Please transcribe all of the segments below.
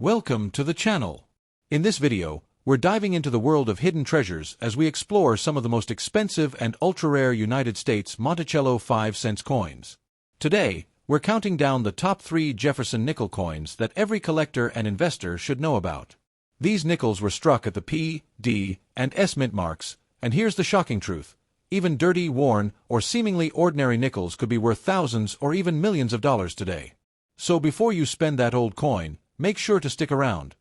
Welcome to the channel. In this video, we're diving into the world of hidden treasures as we explore some of the most expensive and ultra-rare United States Monticello 5-cent coins. Today, we're counting down the top 3 Jefferson nickel coins that every collector and investor should know about. These nickels were struck at the P, D, and S mint marks, and here's the shocking truth. Even dirty, worn, or seemingly ordinary nickels could be worth thousands or even millions of dollars today. So before you spend that old coin, make sure to stick around,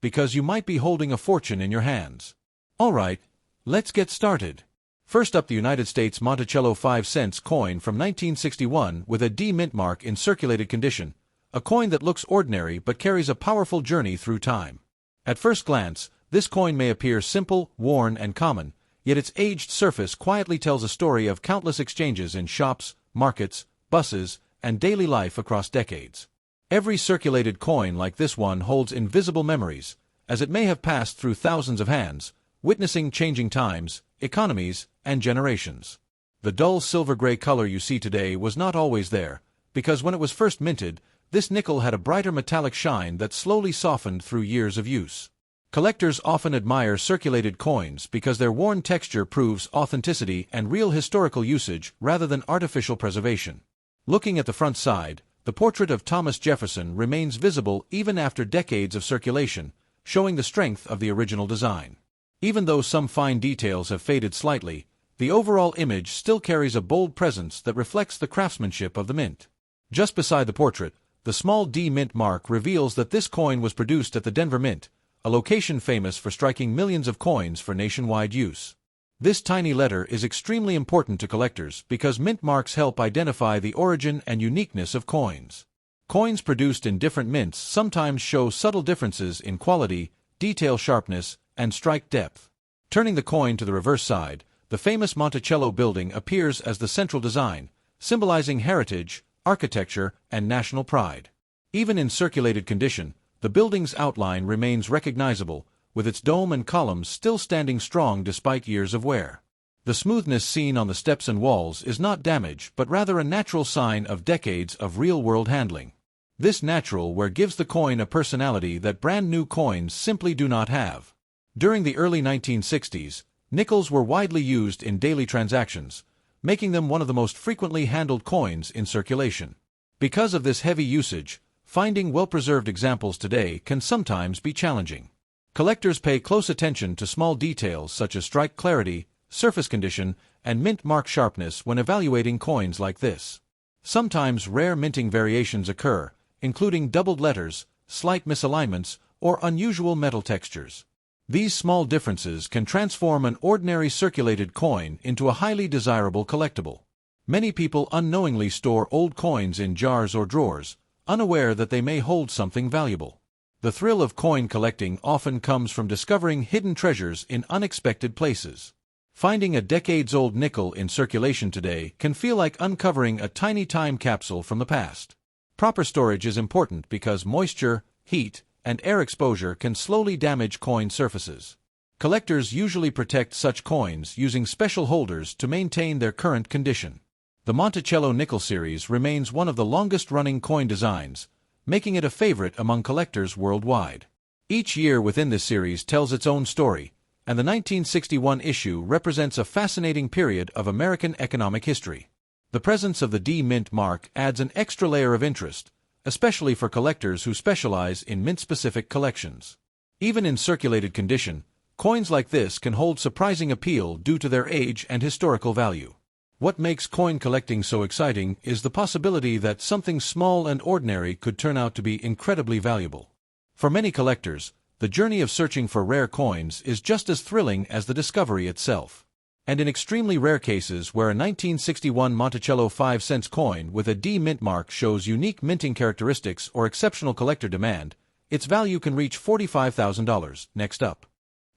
because you might be holding a fortune in your hands. Alright, let's get started. First up, the United States Monticello 5 cents coin from 1961 with a D mint mark in circulated condition, a coin that looks ordinary but carries a powerful journey through time. At first glance, this coin may appear simple, worn, and common, yet its aged surface quietly tells a story of countless exchanges in shops, markets, buses, and daily life across decades. Every circulated coin like this one holds invisible memories, as it may have passed through thousands of hands, witnessing changing times, economies, and generations. The dull silver-gray color you see today was not always there, because when it was first minted, this nickel had a brighter metallic shine that slowly softened through years of use. Collectors often admire circulated coins because their worn texture proves authenticity and real historical usage rather than artificial preservation. Looking at the front side, the portrait of Thomas Jefferson remains visible even after decades of circulation, showing the strength of the original design. Even though some fine details have faded slightly, the overall image still carries a bold presence that reflects the craftsmanship of the mint. Just beside the portrait, the small D mint mark reveals that this coin was produced at the Denver Mint, a location famous for striking millions of coins for nationwide use. This tiny letter is extremely important to collectors because mint marks help identify the origin and uniqueness of coins. Coins produced in different mints sometimes show subtle differences in quality, detail sharpness, and strike depth. Turning the coin to the reverse side, the famous Monticello building appears as the central design, symbolizing heritage, architecture, and national pride. Even in circulated condition, the building's outline remains recognizable, with its dome and columns still standing strong despite years of wear. The smoothness seen on the steps and walls is not damage but rather a natural sign of decades of real-world handling. This natural wear gives the coin a personality that brand-new coins simply do not have. During the early 1960s, nickels were widely used in daily transactions, making them one of the most frequently handled coins in circulation. Because of this heavy usage, finding well-preserved examples today can sometimes be challenging. Collectors pay close attention to small details such as strike clarity, surface condition, and mint mark sharpness when evaluating coins like this. Sometimes rare minting variations occur, including doubled letters, slight misalignments, or unusual metal textures. These small differences can transform an ordinary circulated coin into a highly desirable collectible. Many people unknowingly store old coins in jars or drawers, unaware that they may hold something valuable. The thrill of coin collecting often comes from discovering hidden treasures in unexpected places. Finding a decades-old nickel in circulation today can feel like uncovering a tiny time capsule from the past. Proper storage is important because moisture, heat, and air exposure can slowly damage coin surfaces. Collectors usually protect such coins using special holders to maintain their current condition. The Monticello nickel series remains one of the longest-running coin designs, making it a favorite among collectors worldwide. Each year within this series tells its own story, and the 1961 issue represents a fascinating period of American economic history. The presence of the D mint mark adds an extra layer of interest, especially for collectors who specialize in mint-specific collections. Even in circulated condition, coins like this can hold surprising appeal due to their age and historical value. What makes coin collecting so exciting is the possibility that something small and ordinary could turn out to be incredibly valuable. For many collectors, the journey of searching for rare coins is just as thrilling as the discovery itself. And in extremely rare cases where a 1961 Monticello 5 cents coin with a D mint mark shows unique minting characteristics or exceptional collector demand, its value can reach $45,000. Next up,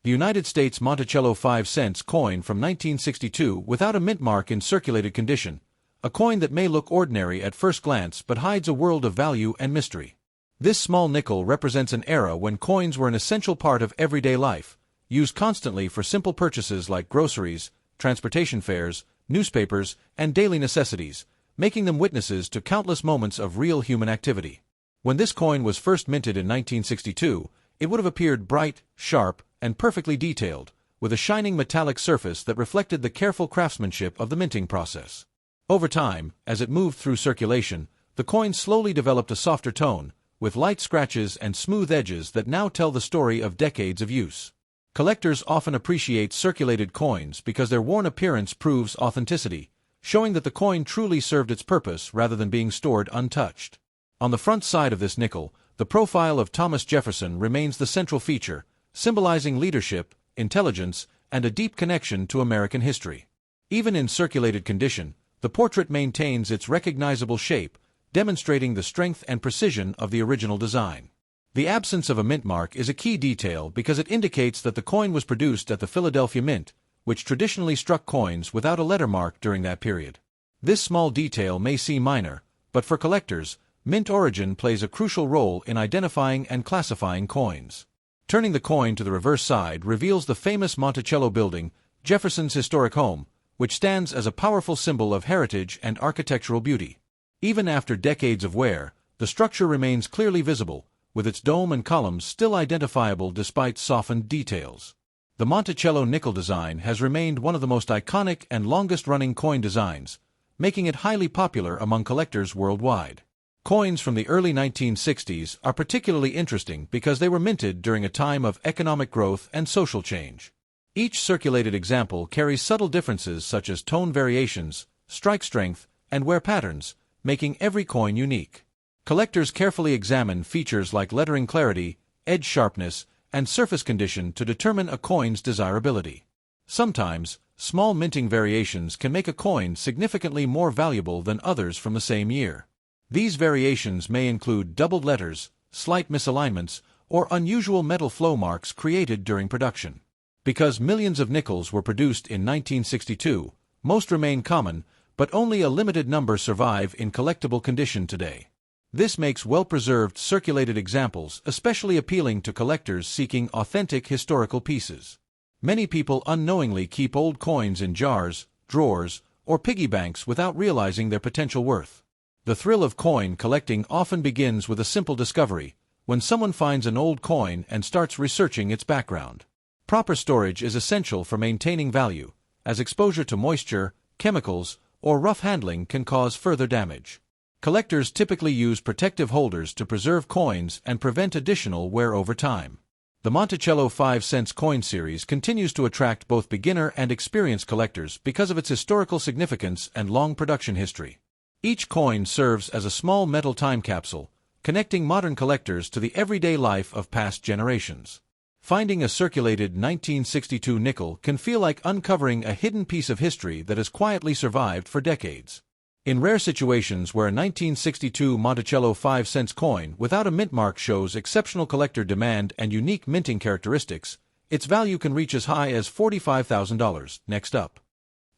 the United States Monticello 5 cents coin from 1962 without a mint mark in circulated condition, a coin that may look ordinary at first glance but hides a world of value and mystery. This small nickel represents an era when coins were an essential part of everyday life, used constantly for simple purchases like groceries, transportation fares, newspapers, and daily necessities, making them witnesses to countless moments of real human activity. When this coin was first minted in 1962, it would have appeared bright, sharp, and perfectly detailed, with a shining metallic surface that reflected the careful craftsmanship of the minting process. Over time, as it moved through circulation, the coin slowly developed a softer tone, with light scratches and smooth edges that now tell the story of decades of use. Collectors often appreciate circulated coins because their worn appearance proves authenticity, showing that the coin truly served its purpose rather than being stored untouched. On the front side of this nickel, the profile of Thomas Jefferson remains the central feature, symbolizing leadership, intelligence, and a deep connection to American history. Even in circulated condition, the portrait maintains its recognizable shape, demonstrating the strength and precision of the original design. The absence of a mint mark is a key detail because it indicates that the coin was produced at the Philadelphia Mint, which traditionally struck coins without a letter mark during that period. This small detail may seem minor, but for collectors, mint origin plays a crucial role in identifying and classifying coins. Turning the coin to the reverse side reveals the famous Monticello building, Jefferson's historic home, which stands as a powerful symbol of heritage and architectural beauty. Even after decades of wear, the structure remains clearly visible, with its dome and columns still identifiable despite softened details. The Monticello nickel design has remained one of the most iconic and longest-running coin designs, making it highly popular among collectors worldwide. Coins from the early 1960s are particularly interesting because they were minted during a time of economic growth and social change. Each circulated example carries subtle differences such as tone variations, strike strength, and wear patterns, making every coin unique. Collectors carefully examine features like lettering clarity, edge sharpness, and surface condition to determine a coin's desirability. Sometimes, small minting variations can make a coin significantly more valuable than others from the same year. These variations may include doubled letters, slight misalignments, or unusual metal flow marks created during production. Because millions of nickels were produced in 1962, most remain common, but only a limited number survive in collectible condition today. This makes well-preserved circulated examples especially appealing to collectors seeking authentic historical pieces. Many people unknowingly keep old coins in jars, drawers, or piggy banks without realizing their potential worth. The thrill of coin collecting often begins with a simple discovery, when someone finds an old coin and starts researching its background. Proper storage is essential for maintaining value, as exposure to moisture, chemicals, or rough handling can cause further damage. Collectors typically use protective holders to preserve coins and prevent additional wear over time. The Monticello 5-cent coin series continues to attract both beginner and experienced collectors because of its historical significance and long production history. Each coin serves as a small metal time capsule, connecting modern collectors to the everyday life of past generations. Finding a circulated 1962 nickel can feel like uncovering a hidden piece of history that has quietly survived for decades. In rare situations where a 1962 Monticello 5-cent coin without a mint mark shows exceptional collector demand and unique minting characteristics, its value can reach as high as $45,000. Next up,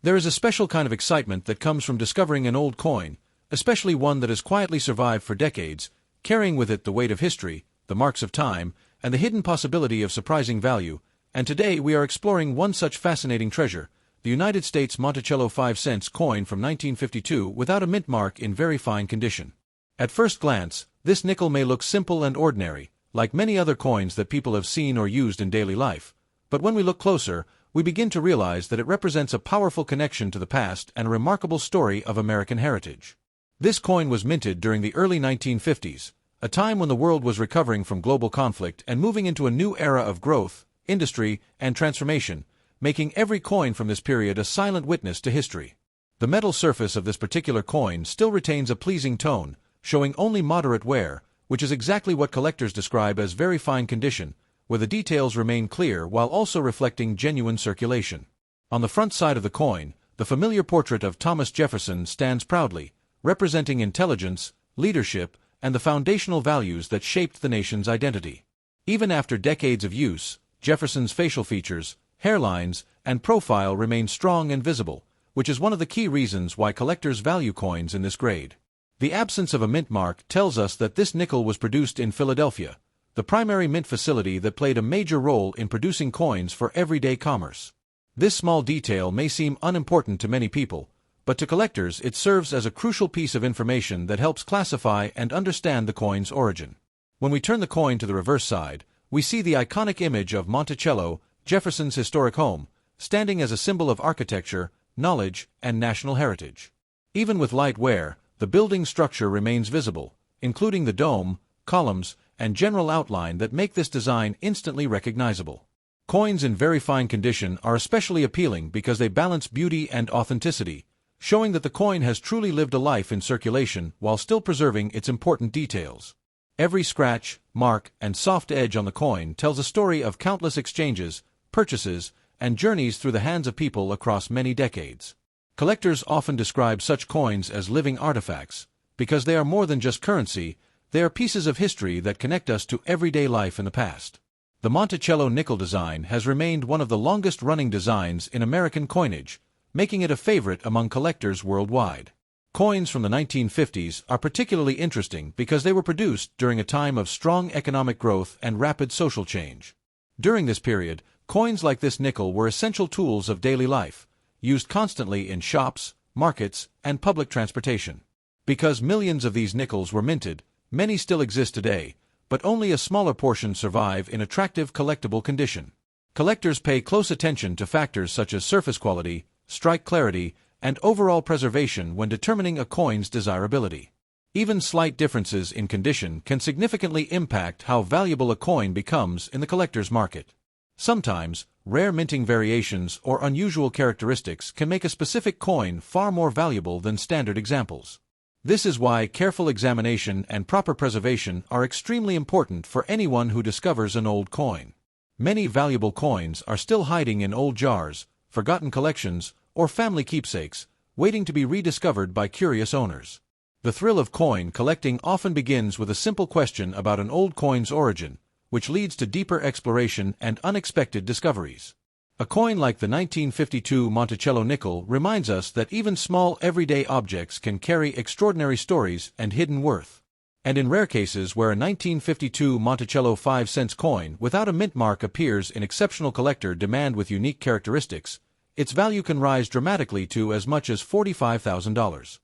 there is a special kind of excitement that comes from discovering an old coin, especially one that has quietly survived for decades, carrying with it the weight of history, the marks of time, and the hidden possibility of surprising value. And today we are exploring one such fascinating treasure, the United States Monticello 5-cent coin from 1952 without a mint mark in very fine condition. At first glance, this nickel may look simple and ordinary, like many other coins that people have seen or used in daily life, but when we look closer, we begin to realize that it represents a powerful connection to the past and a remarkable story of American heritage. This coin was minted during the early 1950s, a time when the world was recovering from global conflict and moving into a new era of growth, industry, and transformation, making every coin from this period a silent witness to history. The metal surface of this particular coin still retains a pleasing tone, showing only moderate wear, which is exactly what collectors describe as very fine condition, where the details remain clear while also reflecting genuine circulation. On the front side of the coin, the familiar portrait of Thomas Jefferson stands proudly, representing intelligence, leadership, and the foundational values that shaped the nation's identity. Even after decades of use, Jefferson's facial features, hairlines, and profile remain strong and visible, which is one of the key reasons why collectors value coins in this grade. The absence of a mint mark tells us that this nickel was produced in Philadelphia, the primary mint facility that played a major role in producing coins for everyday commerce. This small detail may seem unimportant to many people, but to collectors it serves as a crucial piece of information that helps classify and understand the coin's origin. When we turn the coin to the reverse side, we see the iconic image of Monticello, Jefferson's historic home, standing as a symbol of architecture, knowledge, and national heritage. Even with light wear, the building structure remains visible, including the dome, columns, and general outline that make this design instantly recognizable. Coins in very fine condition are especially appealing because they balance beauty and authenticity, showing that the coin has truly lived a life in circulation while still preserving its important details. Every scratch, mark, and soft edge on the coin tells a story of countless exchanges, purchases, and journeys through the hands of people across many decades. Collectors often describe such coins as living artifacts, because they are more than just currency, they are pieces of history that connect us to everyday life in the past. The Monticello nickel design has remained one of the longest-running designs in American coinage, making it a favorite among collectors worldwide. Coins from the 1950s are particularly interesting because they were produced during a time of strong economic growth and rapid social change. During this period, coins like this nickel were essential tools of daily life, used constantly in shops, markets, and public transportation. Because millions of these nickels were minted, many still exist today, but only a smaller portion survive in attractive collectible condition. Collectors pay close attention to factors such as surface quality, strike clarity, and overall preservation when determining a coin's desirability. Even slight differences in condition can significantly impact how valuable a coin becomes in the collector's market. Sometimes, rare minting variations or unusual characteristics can make a specific coin far more valuable than standard examples. This is why careful examination and proper preservation are extremely important for anyone who discovers an old coin. Many valuable coins are still hiding in old jars, forgotten collections, or family keepsakes, waiting to be rediscovered by curious owners. The thrill of coin collecting often begins with a simple question about an old coin's origin, which leads to deeper exploration and unexpected discoveries. A coin like the 1952 Monticello nickel reminds us that even small everyday objects can carry extraordinary stories and hidden worth. And in rare cases where a 1952 Monticello 5-cent coin without a mint mark appears in exceptional collector demand with unique characteristics, its value can rise dramatically to as much as $45,000.